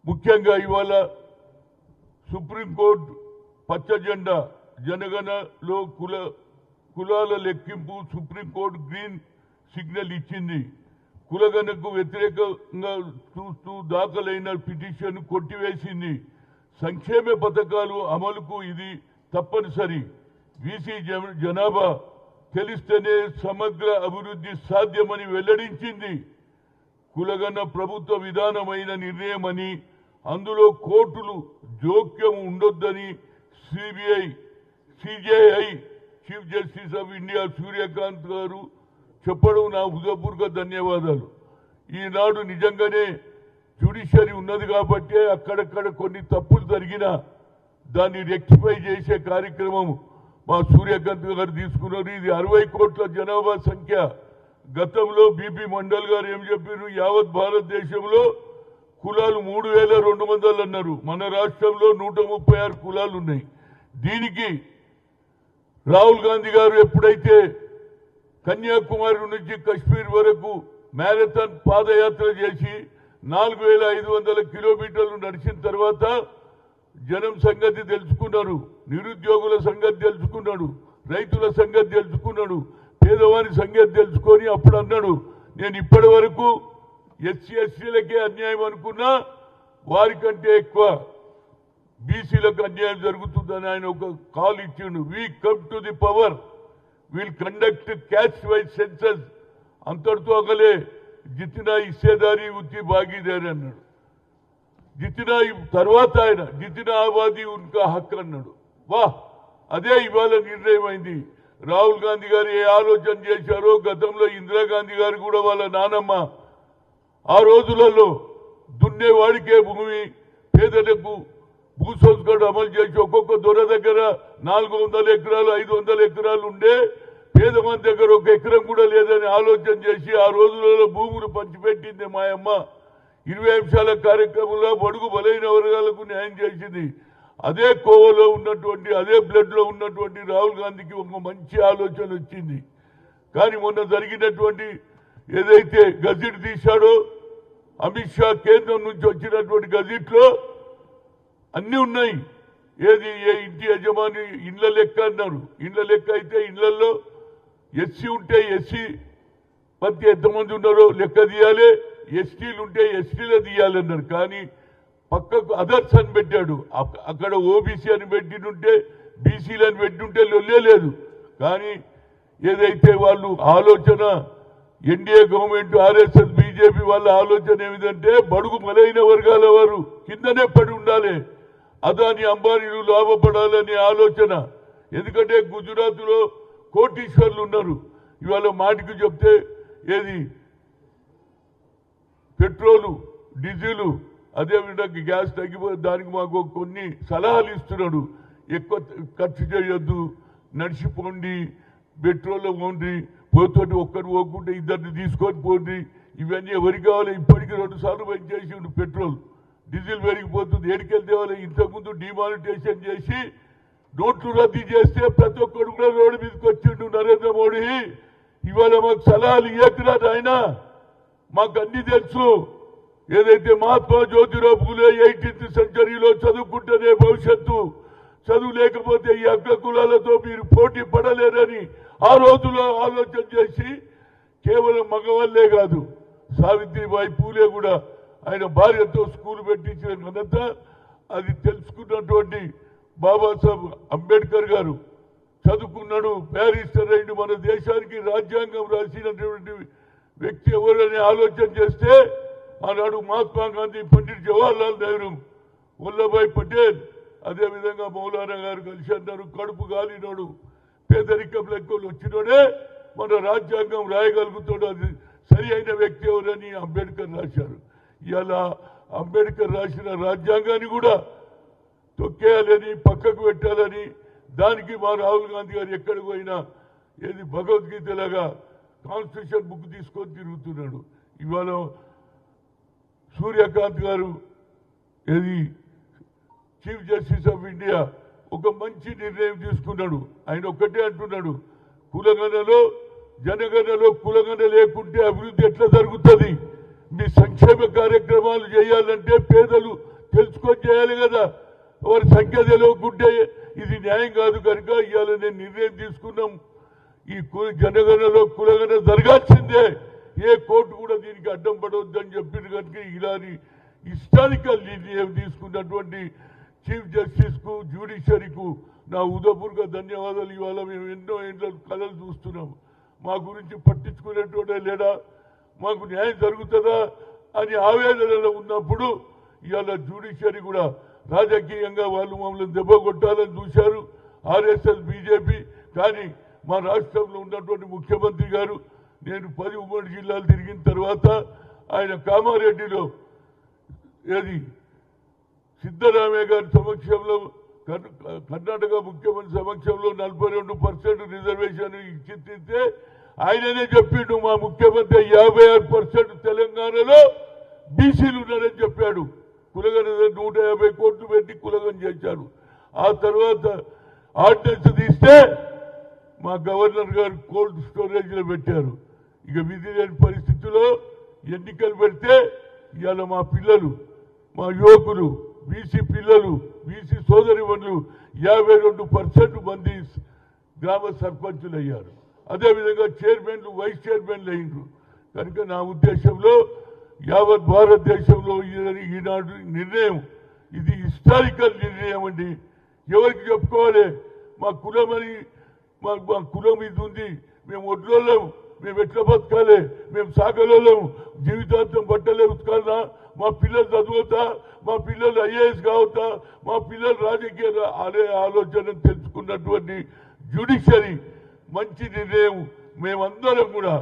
ముఖ్యంగా ఇవాళ సుప్రీంకోర్టు పచ్చ జెండా జనగణలో కులాల లెక్కింపు సుప్రీంకోర్టు గ్రీన్ సిగ్నల్ ఇచ్చింది. కులగణకు వ్యతిరేకంగా చూస్తూ దాఖలైన పిటిషన్ కొట్టివేసింది. సంక్షేమ పథకాలు అమలుకు ఇది తప్పనిసరి. బీసీ జనాభా తెలిస్తేనే సమగ్ర అభివృద్ధి సాధ్యమని వెల్లడించింది. కులగణ ప్రభుత్వ విధానమైన నిర్ణయమని, అందులో కోర్టులు జోక్యం ఉండొద్దని CJI chief justice of India Suryakant గారు చెప్పడం నా హృదయపూర్వక ధన్యవాదాలు. ఈనాడు నిజంగానే జ్యుడిషియరీ ఉన్నది కాబట్టి అక్కడక్కడ కొన్ని తప్పులు జరిగినా దాన్ని రెక్టిఫై చేసే కార్యక్రమం మా సూర్యకాంత్ గారు తీసుకున్నారు. ఇది 60 కోట్ల జనాభా సంఖ్య. గతంలో బీపీ మండల్ గారు ఏం చెప్పారు, యావత్ భారతదేశంలో కులాలు 3200 అన్నారు. మన రాష్ట్రంలో 136 కులాలు ఉన్నాయి. దీనికి రాహుల్ గాంధీ గారు ఎప్పుడైతే కన్యాకుమారి నుంచి కశ్మీర్ వరకు మ్యారథాన్ పాదయాత్ర చేసి 4500 కిలోమీటర్లు నడిచిన తర్వాత జనం సంగతి తెలుసుకున్నారు, నిరుద్యోగుల సంగతి తెలుసుకున్నాడు, రైతుల సంగతి తెలుసుకున్నాడు, పేదవారి సంగతి తెలుసుకొని అప్పుడు అన్నాడు, నేను ఇప్పటి వరకు ఎస్సీ ఎస్టీలకే అన్యాయం అనుకున్నా, వారికంటే ఎక్కువ బీసీలకు అన్యాయం జరుగుతుందని ఆయన ఒక కాల్ ఇచ్చిండు. We come to the power, will conduct caste wise census. అంతటితో అగలే జితినా ఇస్సేదారి ఉత్తి భాగీదారి అన్నాడు. జితినా తర్వాత ఆయన జితినా ఆబాదీ ఉన్కా హక్ అన్నాడు. వాహ్, అదే ఇవాళ నిర్ణయం అయింది. రాహుల్ గాంధీ గారు ఏ ఆలోచన చేశారో, గతంలో ఇందిరాగాంధీ గారు కూడా వాళ్ళ నానమ్మ ఆ రోజులలో దున్నేవాడికే భూమి, పేదలకు భూ సంస్కరణ అమలు చేసి ఒక్కొక్క దొర దగ్గర 400 ఎకరాలు 500 ఎకరాలు ఉండే, పేదమంది దగ్గర 1 ఎకరం కూడా లేదని ఆలోచన చేసి ఆ రోజులలో భూములు పంచిపెట్టింది మా అమ్మ. 20 అంశాల కార్యక్రమంలో బడుగు బలైన వర్గాలకు న్యాయం చేసింది. అదే కోవలో ఉన్నటువంటి, అదే బ్లడ్ లో ఉన్నటువంటి రాహుల్ గాంధీకి ఒక మంచి ఆలోచన వచ్చింది. కానీ మొన్న జరిగినటువంటి ఏదైతే గజెట్ తీశాడో అమిత్ షా, కేంద్రం నుంచి వచ్చినటువంటి గజెట్ లో అన్ని ఉన్నాయి. ఏది ఏ ఇంటి యజమాని ఇండ్ల లెక్క అన్నారు. ఇండ్ల లెక్క అయితే ఇళ్లలో ఎస్సీ ఉంటే ఎస్సీ ప్రతి ఎంతమంది ఉన్నారో లెక్క తీయాలి, ఎస్టీలు ఉంటే ఎస్టీలో తీయాలన్నారు. కానీ పక్కకు అదర్స్ అని పెట్టాడు. అక్కడ ఓబీసీ అని పెట్టినుంటే బీసీలు అని పెట్టింటే లొల్లే లేదు. కానీ ఏదైతే వాళ్ళు ఆలోచన ఎన్డీఏ గవర్నమెంట్, ఆర్ఎస్ఎస్, బీజేపీ వాళ్ళ ఆలోచన ఏమిటంటే బడుగు బలైన వర్గాల వారు కిందనే పడి ఉండాలి, అదాని అంబానీలు లాభపడాలనే ఆలోచన. ఎందుకంటే గుజరాత్ లో కోటీశ్వర్లు ఉన్నారు. ఇవాళ మాటికి చెప్తే ఏది పెట్రోలు, డీజిల్, అదేవిధంగా గ్యాస్ తగ్గిపోతే దానికి మాకు కొన్ని సలహాలు ఇస్తున్నాడు. ఎక్కువ ఖర్చు చేయొద్దు, నడిచిపోండి, పెట్రోల్లో పోండి, పోతుంటే ఒక్కరు పోకుంటే ఇద్దరిని తీసుకొని పోండి. ఇవన్నీ ఎవరికి కావాలి? ఇప్పటికీ 2 సార్లు పెంచేసిండు పెట్రోల్, డీజిల్ పెరిగిపోతుంది. ఎడికెళ్తే వాళ్ళు ఇంతకుముందు డిమానిటైజేషన్ చేసి నోట్లు రద్దు చేస్తే ప్రతి ఒక్కరు కూడా రోడ్డు మీదకి వచ్చిండు నరేంద్ర మోడీ. ఇవాళ మాకు సలహాలు ఇవ్వకురా ఆయన, మాకు అన్ని తెలుసు. ఏదైతే మహాత్మా జ్యోతిరావు ఫూలే 18th సెంచరీలో చదువుకుంటేనే భవిష్యత్తు, చదువు లేకపోతే ఈ అగ్ర కులాలతో మీరు పోటీ పడలేరని ఆ రోజులో ఆలోచన చేసి కేవలం మగవాళ్లే కాదు, సావిత్రిబాయి పూలే కూడా ఆయన భార్యతో స్కూల్ పెట్టించిన ఘనత అది తెలుసుకున్నటువంటి బాబాసాహెబ్ అంబేద్కర్ గారు. చదువుకున్నాడు, బ్యారిస్టర్ అయిండు, మన దేశానికి రాజ్యాంగం రాసినటువంటి వ్యక్తి ఎవరని ఆలోచన చేస్తే ఆనాడు మహాత్మా గాంధీ, పండిట్ జవహర్లాల్ నెహ్రూ, వల్లభాయ్ పటేల్, అదేవిధంగా మౌలానా గారు కలిసి అన్నారు, కడుపు గాలినోడు, పేదరికం లెక్కలు వచ్చినోడే మన రాజ్యాంగం రాయగలుగుతాడు, అది సరి అయిన వ్యక్తి ఎవరని అంబేద్కర్ రాశారు. ఇలా అంబేద్కర్ రాసిన రాజ్యాంగాన్ని కూడా తొక్కేయాలని, పక్కకు పెట్టాలని, దానికి మా రాహుల్ గాంధీ గారు ఎక్కడికి పోయినా ఏది భగవద్గీతలాగా కాన్స్టిట్యూషన్ బుక్ తీసుకొని తిరుగుతున్నాడు. ఇవాళ సూర్యకాంత్ గారు ఏది చీఫ్ జస్టిస్ ఆఫ్ ఇండియా ఒక మంచి నిర్ణయం తీసుకున్నాడు. ఆయన ఒక్కటే అంటున్నాడు, కులగణలో జనగణలో కులగణ లేకుంటే అభివృద్ధి ఎట్లా జరుగుతుంది? మీ సంక్షేమ కార్యక్రమాలు చేయాలంటే పేదలు తెలుసుకొని చేయాలి కదా. వారి సంఖ్య తెలియకుంటే ఇది న్యాయం కాదు కనుక ఇవాళ నేను నిర్ణయం తీసుకున్నాం. ఈ జనగణలో కులగణ జరగాల్సిందే, ఏ కోర్టు కూడా దీనికి అడ్డం పడవద్దని చెప్పిన కనుక ఇలాంటి హిస్టారికల్ నిర్ణయం తీసుకున్నటువంటి చీఫ్ జస్టిస్ కు జ్యుడిషియరీకు నా ఉదయపూర్వక ధన్యవాదాలు. ఇవాళ మేము ఎన్నో ఏళ్ళ కళలు చూస్తున్నాం, మా గురించి పట్టించుకునేటోడే లేడా, మాకు న్యాయం జరుగుతుందా అని ఆవేదనలో ఉన్నప్పుడు ఇవాళ జ్యుడిషియరీ కూడా రాజకీయంగా వాళ్ళు మమ్మల్ని దెబ్బ కొట్టాలని చూశారు, ఆర్ఎస్ఎస్ బీజేపీ. కానీ మా రాష్ట్రంలో ఉన్నటువంటి ముఖ్యమంత్రి గారు, నేను 10 ఉమ్మడి జిల్లాలు తిరిగిన తర్వాత ఆయన కామారెడ్డిలో ఏది సిద్ధరామయ్య గారి సమక్షంలో కర్ణాటక ముఖ్యమంత్రి సమక్షంలో 42% రిజర్వేషన్ ఇచ్చితే ఆయననే చెప్పిండు మా ముఖ్యమంత్రి 56% తెలంగాణలో బీసీలు ఉన్నారని చెప్పాడు. కులగన 150 కోట్లు పెట్టి కులగన చేశారు. ఆ తర్వాత ఆర్డినెన్స్ తీస్తే మా గవర్నర్ గారు కోల్డ్ స్టోరేజ్ లో పెట్టారు. ఇక విధి లేని పరిస్థితుల్లో ఎన్నికలు పెడితే ఇవాళ మా పిల్లలు, మా యువకులు, బీసీ పిల్లలు, బీసీ సోదరిమణులు 52% మంది గ్రామ సర్పంచులు అయ్యారు. అదేవిధంగా చైర్మన్లు, వైస్ చైర్మన్లు అయ్యారు. కనుక నా ఉద్దేశంలో యావత్ భారతదేశంలో ఈనాడు నిర్ణయం ఇది హిస్టారికల్ నిర్ణయం అండి. ఎవరికి చెప్పుకోవాలి మా కులమని, మా కులం ఇది ఉంది, మేము ఒడ్లోళ్ళం, మేము ఎట్లా బతకాలి, మేము సాగలోళ్ళం, జీవితాంతం బట్టలే ఉతకాలనా, మా పిల్లలు చదువుతా, మా పిల్లలు ఐఏఎస్ కావుతా, మా పిల్లలు రాజకీయ అనే ఆలోచన తెలుసుకున్నటువంటి జ్యుడిషియరీ మంచి నిర్ణయం. మేమందరం కూడా